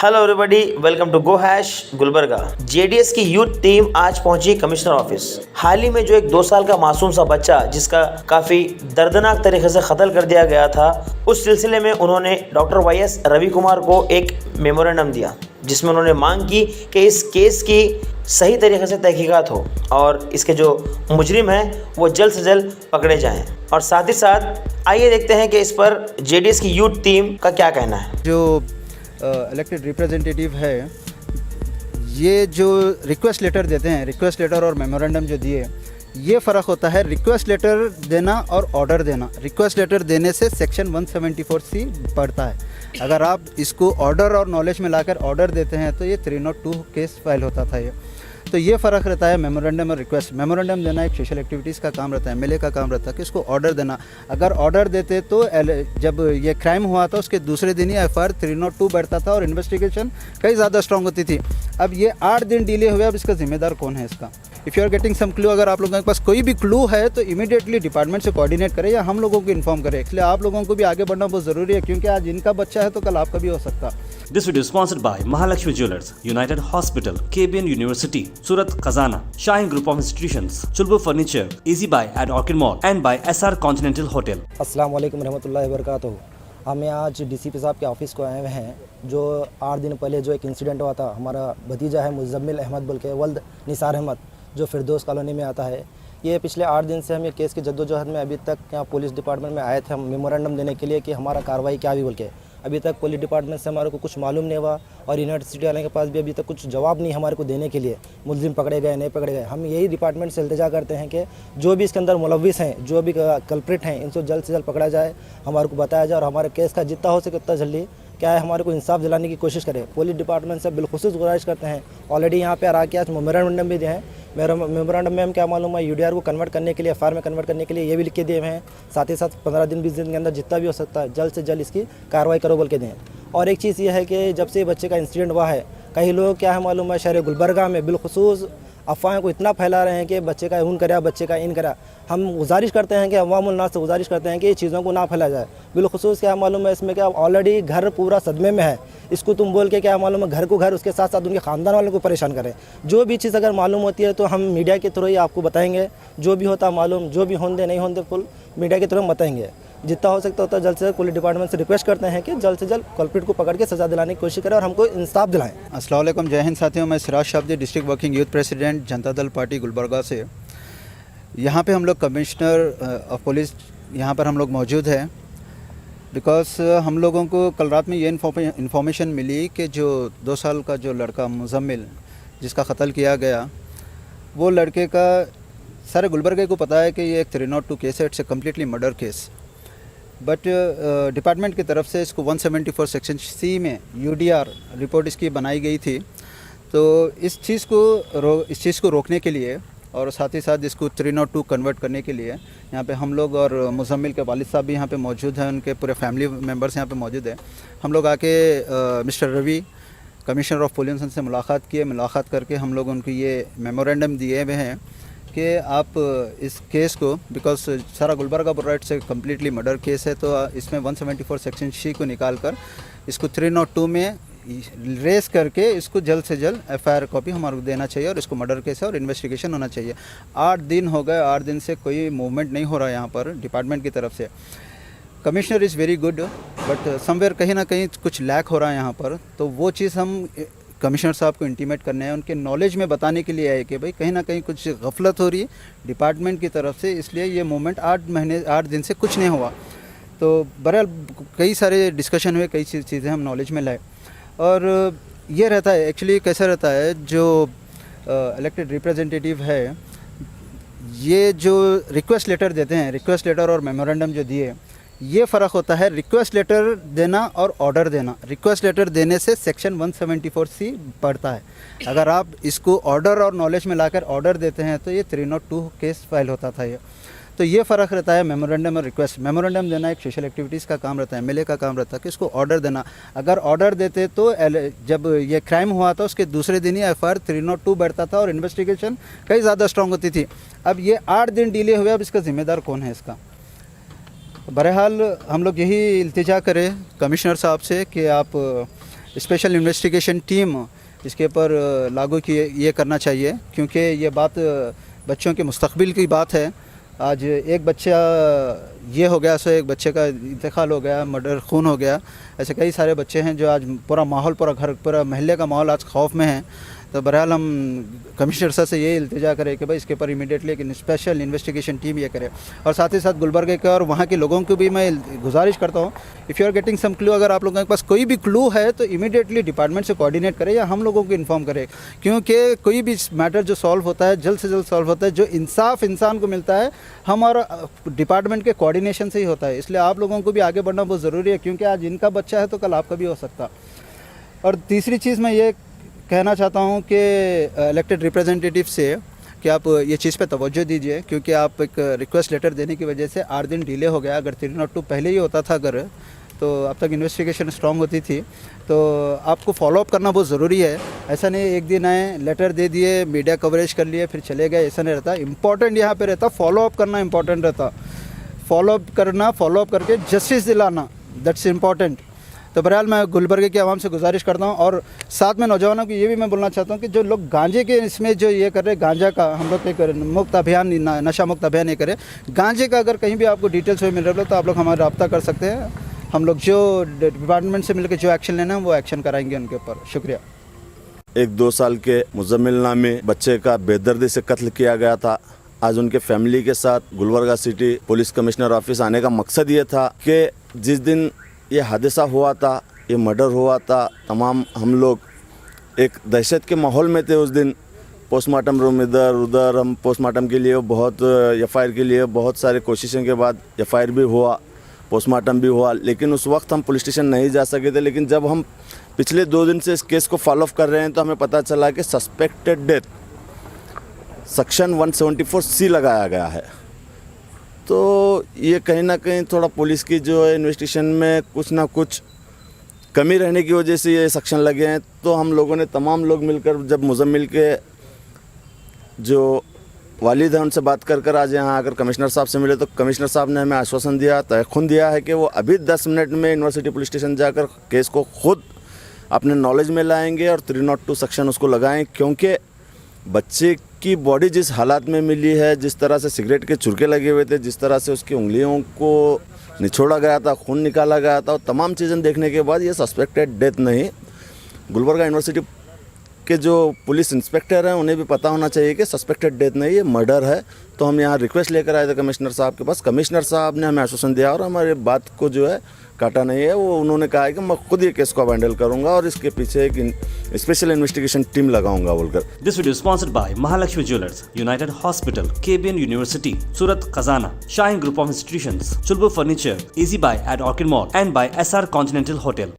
Hello everybody, welcome to go hash Gulbarga. JDS की youth team आज पहुंची कमिश्नर ऑफिस। हाल ही में जो एक 2 साल का मासूम सा बच्चा जिसका काफी दर्दनाक तरीके से कत्ल कर दिया गया था, उस सिलसिले में उन्होंने डॉक्टर वाईएस रवि कुमार को एक मेमोरेंडम दिया जिसमें उन्होंने मांग की कि इस केस की सही तरीके से तहकीकात हो और इसके जो मुजरिम हैं वो जल्द से जल्द पकड़े जाएं। और साथ ही साथ आइए देखते हैं कि इस पर जेडीएस की यूथ टीम का क्या कहना है। जो इलेक्टेड रिप्रेजेंटेटिव है, ये जो रिक्वेस्ट लेटर देते हैं, रिक्वेस्ट लेटर और मेमोरेंडम जो दिए, ये फ़र्क होता है रिक्वेस्ट लेटर देना और ऑर्डर देना। रिक्वेस्ट लेटर देने से सेक्शन 174C पड़ता है। अगर आप इसको ऑर्डर और नॉलेज में लाकर ऑर्डर देते हैं तो ये 302 केस फाइल होता था। ये तो ये फ़र्क रहता है मेमोरेंडम और रिक्वेस्ट। मेमोरेंडम देना एक सोशल एक्टिविटीज़ का काम रहता है, एमएलए का काम रहता है कि इसको ऑर्डर देना। अगर ऑर्डर देते तो जब ये क्राइम हुआ था उसके दूसरे दिन ही एफआईआर 302 बैठता था और इन्वेस्टिगेशन कई ज़्यादा स्ट्रॉन्ग होती थी। अब ये 8 दिन डिले हुए, अब इसका जिम्मेदार कौन है इसका? If you are getting some clue, अगर आप लोगों के पास कोई भी क्लू है तो इमीडिएटली डिपार्टमेंट से कोऑर्डिनेट करें या हम लोगों को इन्फॉर्म करें। इसलिए आप लोगों को भी आगे बढ़ना बहुत ज़रूरी है, क्योंकि आज इनका बच्चा है तो कल आपका भी हो सकता। This video is sponsored by Mahalakshmi Jewelers, United Hospital, KBN University, Surat Khazana, Shine Group of Institutions, Chulbur Furniture, Easy Buy at Orchid Mall and by SR Continental Hotel. अस्सलाम वालेकुम रहमतुल्लाहि व बरकातुहू। हम यहाँ आज डीसीपी साहब के ऑफिस को आए हुए हैं। जो 8 दिन पहले जो एक इंसिडेंट हुआ था, हमारा भतीजा है मुजम्मिल अहमद बोल के, वल्द निसार अहमद, जो फिरदौस कॉलोनी में आता है। ये पिछले 8 दिन से हम ये केस की जद्दोजहद में अभी तक यहाँ पुलिस डिपार्टमेंट में आए थे हम मेमोरेंडम देने के लिए कि हमारा कार्रवाई क्या हुई बोल के। अभी तक पुलिस डिपार्टमेंट से हमारे को कुछ मालूम नहीं हुआ और यूनिवर्सिटी वाले के पास भी अभी तक कुछ जवाब नहीं हमारे को देने के लिए, मुलजिम पकड़े गए नहीं पकड़े गए। हम यही डिपार्टमेंट से इल्तिजा करते हैं कि जो भी इसके अंदर मुलविस हैं, जो भी कल्प्रिट हैं, इनको जल्द से जल्द पकड़ा जाए, हमारे को बताया जाए और हमारे केस का जितना हो सके उतना जल्दी क्या है हमारे को इंसाफ दिलाने की कोशिश करें। पुलिस डिपार्टमेंट से बिलखुसूस गुजारिश करते हैं। ऑलरेडी यहाँ पे आके आज मेमोरेंडम भी दिए हैं। मेमोरेंडम में हम क्या मालूम है, यूडीआर को कन्वर्ट करने के लिए, एफआईआर में कन्वर्ट करने के लिए ये भी लिख के दिए हुए हैं। साथ ही साथ 15 दिन 20 दिन के अंदर जितना भी हो सकता है जल्द से जल्द इसकी कार्रवाई करो बोल के दें। और एक चीज़ ये है कि जब से बच्चे का इंसिडेंट हुआ है, कई लोग क्या है मालूम है, शहर गुलबर्गा में बिलखुसूस अफवाहें को इतना फैला रहे हैं कि बच्चे का इन करा, बच्चे का इन करा। हम गुजारिश करते हैं कि अवामुल नास से गुजारिश करते हैं कि ये चीज़ों को ना फैला जाए। बिलखुसूस क्या मालूम है, इसमें क्या ऑलरेडी घर पूरा सदमे में है, इसको तुम बोल के क्या मालूम है घर को घर, उसके साथ साथ उनके ख़ानदान वालों को परेशान करें। जो भी चीज़ अगर मालूम होती है तो हम मीडिया के थ्रू ही आपको बताएंगे। जो भी होता मालूम, जो भी होंदे नहीं होंदे, फुल मीडिया के थ्रू हम बताएंगे। जितना हो सकता होता जल्द से जल्द पुलिस डिपार्टमेंट से रिक्वेस्ट करते हैं कि जल्द से जल्द कल्प्रिट को पकड़ के सज़ा दिलाने की कोशिश करें और हमको इंसाफ दिलाएं। अस्सलाम वालेकुम, जय हिंद साथियों। मैं Siraj Shabdi, district working youth president, Janata Dal party Gulbarga से। यहाँ पे हम लोग कमिश्नर ऑफ पुलिस यहाँ पर हम लोग मौजूद हैं बिकॉज हम लोगों को कल रात में ये इन्फॉर्मेशन मिली कि जो 2 साल का जो लड़का मुजम्मिल जिसका कत्ल किया गया, वो लड़के का सारे गुलबर्गे को पता है कि ये एक 302 केस है, it's a completely murder case. But department की तरफ से इसको 174 सेक्शन C में यूडीआर रिपोर्ट इसकी बनाई गई थी। तो इस चीज़ को रोकने के लिए और साथ ही साथ इसको 302 कन्वर्ट करने के लिए यहाँ पे हम लोग और मुजम्मिल के वालिद साहब भी यहाँ पे मौजूद हैं, उनके पूरे फैमिली मेम्बर्स यहाँ पे मौजूद हैं। हम लोग आके mister Ravi commissioner of police से मुलाकात करके हम लोग उनको ये मेमोरेंडम दिए हुए हैं कि आप इस केस को, बिकॉज सारा गुलबर्गा बुर्रा से कम्प्लीटली मर्डर केस है, तो इसमें 174 सेक्शन C को निकाल कर इसको 302 में रेस करके इसको जल्द से जल्द एफआईआर कॉपी हमारे को देना चाहिए और इसको मर्डर केस है और इन्वेस्टिगेशन होना चाहिए। 8 दिन हो गए, 8 दिन से कोई मूवमेंट नहीं हो रहा है यहाँ पर डिपार्टमेंट की तरफ से। Commissioner is very good but somewhere कहीं ना कहीं कुछ लैक हो रहा है यहाँ पर। तो वो चीज़ हम कमिश्नर साहब को इंटीमेट करने हैं, उनके नॉलेज में बताने के लिए है कि भाई कहीं ना कहीं कुछ गफलत हो रही है डिपार्टमेंट की तरफ से, इसलिए ये मूवमेंट 8 दिन से कुछ नहीं हुआ। तो बहरहाल कई सारे डिस्कशन हुए, कई चीज़ें हम नॉलेज में लाए। और ये रहता है एक्चुअली कैसा रहता है, जो इलेक्टेड रिप्रेजेंटेटिव है, ये जो रिक्वेस्ट लेटर देते हैं, रिक्वेस्ट लेटर और मेमोरेंडम जो दिए, ये फ़र्क होता है रिक्वेस्ट लेटर देना और ऑर्डर देना। रिक्वेस्ट लेटर देने से सेक्शन 174C पड़ता है। अगर आप इसको ऑर्डर और नॉलेज में लाकर ऑर्डर देते हैं तो ये 302 केस फाइल होता था। ये तो ये फ़र्क रहता है मेमोरेंडम और रिक्वेस्ट। मेमोरेंडम देना एक सोशल एक्टिविटीज़ का काम रहता है, एमएलए का काम रहता है कि इसको ऑर्डर देना। अगर ऑर्डर देते तो जब ये क्राइम हुआ था उसके दूसरे दिन ही एफआईआर 302 बैठता था और इन्वेस्टिगेशन कई ज़्यादा स्ट्रॉन्ग होती थी। अब ये 8 दिन डिले हुए, अब इसका जिम्मेदार कौन है इसका? बहरहाल हम लोग यही इल्तिजा करें कमिश्नर साहब से कि आप स्पेशल इन्वेस्टिगेशन टीम इसके ऊपर लागू किए ये करना चाहिए, क्योंकि ये बात बच्चों के मुस्तकबिल की बात है। आज एक बच्चा ये हो गया, सो एक बच्चे का इंतकाल हो गया, मर्डर खून हो गया, ऐसे कई सारे बच्चे हैं जो आज पूरा माहौल, पूरा घर, पूरा महल्ले का माहौल आज खौफ में है। तो बहरहाल हम कमिश्नर सर से ये इल्तिजा करें कि भाई इसके ऊपर इमीडिएटली एक स्पेशल इन्वेस्टिगेशन टीम ये करे, और साथ ही साथ गुलबर्गे के और वहाँ के लोगों को भी मैं गुजारिश करता हूँ, if you are getting some clue, अगर आप लोगों के पास कोई भी क्लू है तो इमीडिएटली डिपार्टमेंट से कोऑर्डिनेट करें या हम लोगों को इन्फॉर्म करें, क्योंकि कोई भी मैटर जो सॉल्व होता है जल्द से जल्द सॉल्व होता है, जो इंसाफ इंसान को मिलता है हमारा डिपार्टमेंट के कोऑर्डिनेशन से ही होता है। इसलिए आप लोगों को भी आगे बढ़ना बहुत ज़रूरी है, क्योंकि आज इनका बच्चा है तो कल आपका भी हो सकता। और तीसरी चीज़ मैं ये कहना चाहता हूँ कि इलेक्टेड रिप्रेजेंटेटिव से कि आप ये चीज़ पे तवज्जो दीजिए, क्योंकि आप एक रिक्वेस्ट लेटर देने की वजह से 8 दिन डिले हो गया। अगर 302 पहले ही होता था अगर, तो अब तक इन्वेस्टिगेशन स्ट्रांग होती थी। तो आपको फॉलोअप करना बहुत ज़रूरी है। ऐसा नहीं एक दिन आए, लेटर दे दिए, मीडिया कवरेज कर लिए, फिर चले गए, ऐसा नहीं रहता। इम्पॉर्टेंट यहाँ पे रहता फॉलोअप करना, इम्पॉर्टेंट रहता फॉलोअप करना, फॉलोअप करके जस्टिस दिलाना, दैट्स इम्पॉर्टेंट। तो बहरहाल मैं गुलबर्गे की आवाम से गुजारिश करता हूँ, और साथ में नौजवानों को ये भी मैं बोलना चाहता हूँ कि जो लोग गांजे के इसमें जो ये कर रहे, गांजा का हम लोग एक मुक्त अभियान, नशा मुक्त अभियान ये करें। गांजे का अगर कहीं भी आपको डिटेल्स में मिल रहा है तो आप लोग हमारा रब्ता कर सकते हैं। हम लोग जो डिपार्टमेंट से मिलकर जो एक्शन लेना है वो एक्शन कराएंगे उनके ऊपर। शुक्रिया। एक 2 साल के मुजम्मिल नामी बच्चे का बेदर्दी से कत्ल किया गया था। आज उनके फैमिली के साथ Gulbarga city police commissioner office आने का मकसद ये था कि जिस दिन ये हादसा हुआ था, ये मर्डर हुआ था, तमाम हम लोग एक दहशत के माहौल में थे उस दिन। पोस्टमार्टम रूम इधर उधर, हम पोस्टमार्टम के लिए बहुत एफआईआर के लिए बहुत सारे कोशिशों के बाद एफआईआर भी हुआ, पोस्टमार्टम भी हुआ, लेकिन उस वक्त हम पुलिस स्टेशन नहीं जा सके थे। लेकिन जब हम पिछले 2 दिन से इस केस को फॉलोअप कर रहे हैं तो हमें पता चला कि सस्पेक्टेड डेथ सेक्शन 174C लगाया गया है। तो ये कहीं ना कहीं थोड़ा पुलिस की जो है इन्वेस्टिगेशन में कुछ ना कुछ कमी रहने की वजह से ये सेक्शन लगे हैं। तो हम लोगों ने तमाम लोग मिलकर जब मुजम्मिल के जो वालिद हैं उनसे बात कर आज यहाँ आकर कमिश्नर साहब से मिले, तो कमिश्नर साहब ने हमें आश्वासन दिया, तयख़ुन दिया है कि वो अभी 10 मिनट में यूनिवर्सिटी पुलिस स्टेशन जाकर केस को खुद अपने नॉलेज में लाएंगे और 302 सेक्शन उसको लगाएं, क्योंकि बच्चे की बॉडी जिस हालात में मिली है, जिस तरह से सिगरेट के चुरके लगे हुए थे, जिस तरह से उसकी उंगलियों को निचोड़ा गया था, खून निकाला गया था, और तमाम चीज़ें देखने के बाद ये सस्पेक्टेड डेथ नहीं। गुलबर्गा यूनिवर्सिटी के जो पुलिस इंस्पेक्टर हैं उन्हें भी पता होना चाहिए कि सस्पेक्टेड डेथ नहीं, ये मर्डर है। तो हम यहाँ रिक्वेस्ट लेकर आए थे कमिश्नर साहब के पास। कमिश्नर साहब ने हमें आश्वासन दिया और हमारे बात को जो है काटा नहीं है। वो उन्होंने कहा है कि मैं खुद ये केस को हैंडल करूंगा और इसके पीछे एक स्पेशल इन्वेस्टिगेशन टीम लगाऊंगा बोलकर। This video is sponsored by Mahalakshmi Jewelers, United Hospital, KBN University, Surat Khazana, Shine Group of Institutions, Chulbur Furniture, Easy Buy at Orchid Mall, and by SR Continental Hotel.